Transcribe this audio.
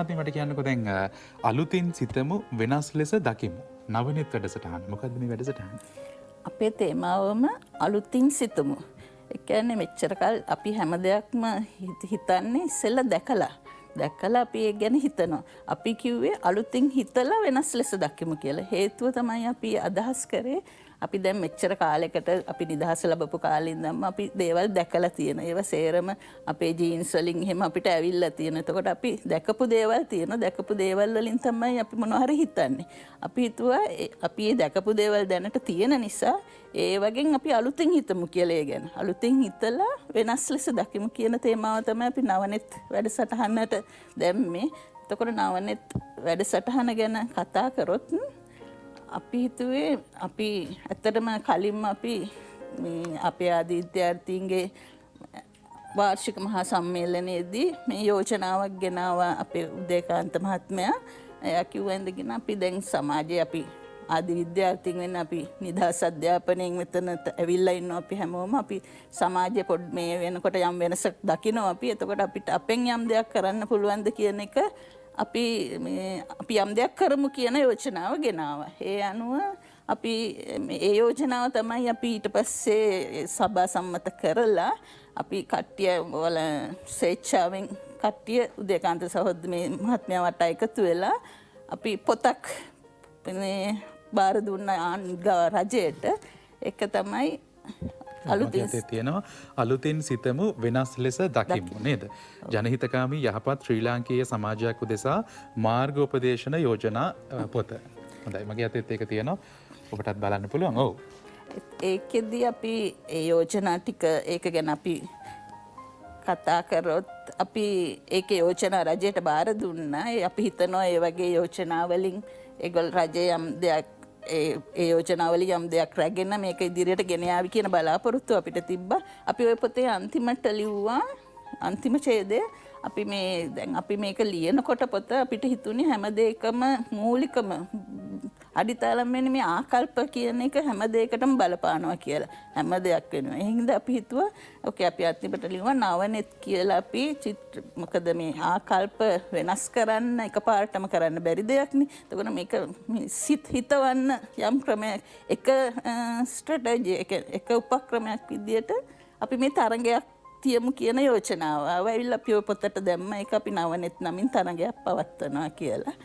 මහත්මිය මට කියන්නකෝ දැන් අලුතින් සිතමු වෙනස් ලෙස දකිමු. නවනිත් වැඩසටහන. මොකද්ද මේ වැඩසටහන? අපේ තේමාවම අලුතින් සිතමු. ඒ කියන්නේ මෙච්චර කල් අපි හැම දෙයක්ම හිතන්නේ ඉස්සෙල්ලා දැකලා අපි ඒ ගැන හිතනවා. අපි කිව්වේ අලුතින් හිතලා වෙනස් ලෙස දකිමු කියලා. හේතුව තමයි අපි අදහස් කරේ අපි දැන් මෙච්චර කාලයකට අපි නිදහස ලැබපු කාලේ ඉඳන්ම අපි දේවල් දැකලා තියෙන. ඒවා සේරම අපේ ජීන්ස් වලින් එහෙම අපිට ඇවිල්ලා තියෙන. එතකොට අපි දැකපු දේවල් තියෙන. දැකපු දේවල් වලින් තමයි අපි මොනවා හරි හිතන්නේ. අපි හිතුවා අපි මේ දැකපු දේවල් දැනට තියෙන නිසා ඒ වගේ අපි අලුතින් හිතමු කියලා ඒ ගැන. අලුතින් හිතලා වෙනස් ලෙස දකිමු කියන තේමාව තමයි අපි නවනෙත් වැඩසටහනට දැම්මේ. එතකොට නවනෙත් වැඩසටහන ගැන කතා කරොත් අපි හිතුවේ අපි ඇත්තටම කලින්ම අපි අපේ ආදී විද්‍යාර්ථීන්ගේ වාර්ෂික මහා සම්මේලනයේදී මේ යෝජනාවක් ගෙනාවා අපේ උදේකාන්ත මහත්මයා. එයා කිව්වෙන්දගෙන අපි දැන් සමාජයේ අපි ආදී විද්‍යාර්ථීන් වෙන අපි නිදහස් අධ්‍යාපනයෙන් මෙතන ඇවිල්ලා ඉන්නවා අපි හැමෝම අපි සමාජයේ පොඩ් මේ වෙනකොට යම් වෙනසක් දකිනවා අපි. එතකොට අපිට අපෙන් යම් දෙයක් කරන්න පුළුවන්ද කියන එක අපි යම් දෙයක් කරමු කියන යෝජනාව ගෙනාවා. ඒ අනුව අපි ඒ යෝජනාව තමයි අපි ඊට පස්සේ සභා සම්මත කරලා අපි කට්ටිය වල ස්වේච්ඡාවෙන් කට්ටිය උදේකාන්ත සහෝදර මේ මහත්මයා වට එකතු වෙලා අපි පොතක් බාර දුන්න රජයට. ඒක තමයි අලුතින් තියෙනවා අලුතින් සිතමු වෙනස් ලෙස දකිමු නේද? ජනහිතකාමී යහපත් ශ්‍රී ලාංකීය සමාජයක් උදෙසා මාර්ගෝපදේශන යෝජනා පොත. හොඳයි මගේ අතෙත් ඒක තියෙනවා. ඔබටත් බලන්න පුළුවන්. ඔව්. ඒකෙදී අපි ඒ යෝජනා ටික ඒක ගැන අපි කතා කරොත් අපි ඒකේ යෝජනා රජයට බාර දුන්නා. අපි හිතනවා ඒ වගේ යෝජනා වලින් ඒගොල්ල රජය යම් දෙයක් ඒ යෝජනාවලින් යම් දෙයක් රැගෙන මේක ඉදිරියට ගෙන යාවි කියන බලාපොරොත්තු අපිට තිබ්බා. අපි ওই පොතේ අන්තිමට ලිව්වා අන්තිම ඡේදය අපි මේ දැන් අපි මේක ලියනකොට පොත අපිට හිතුනේ හැම දෙයකම මූලිකම අඩිතාලම් වෙන්නේ මේ ආකල්ප කියන එක හැම දෙයකටම බලපානවා කියලා. හැම දෙයක් වෙනවා. ඒ හින්දා අපි හිතුවා ඕකේ අපි අන්තිමට ලිව්වා නවනෙත් කියලා අපි මොකද මේ ආකල්ප වෙනස් කරන්න එකපාරටම කරන්න බැරි දෙයක් නේ. එතකොට මේක සිත් හිතවන්න යම් ක්‍රමයක් එක ස්ට්‍රැටජි එක උපක්‍රමයක් විදියට අපි මේ තරඟයක් තියමු කියන යෝජනාව. ආවයිලා අපි පොතට දැම්ම ඒක අපි නවනෙත් නමින් තරඟයක් පවත්වනවා කියලා.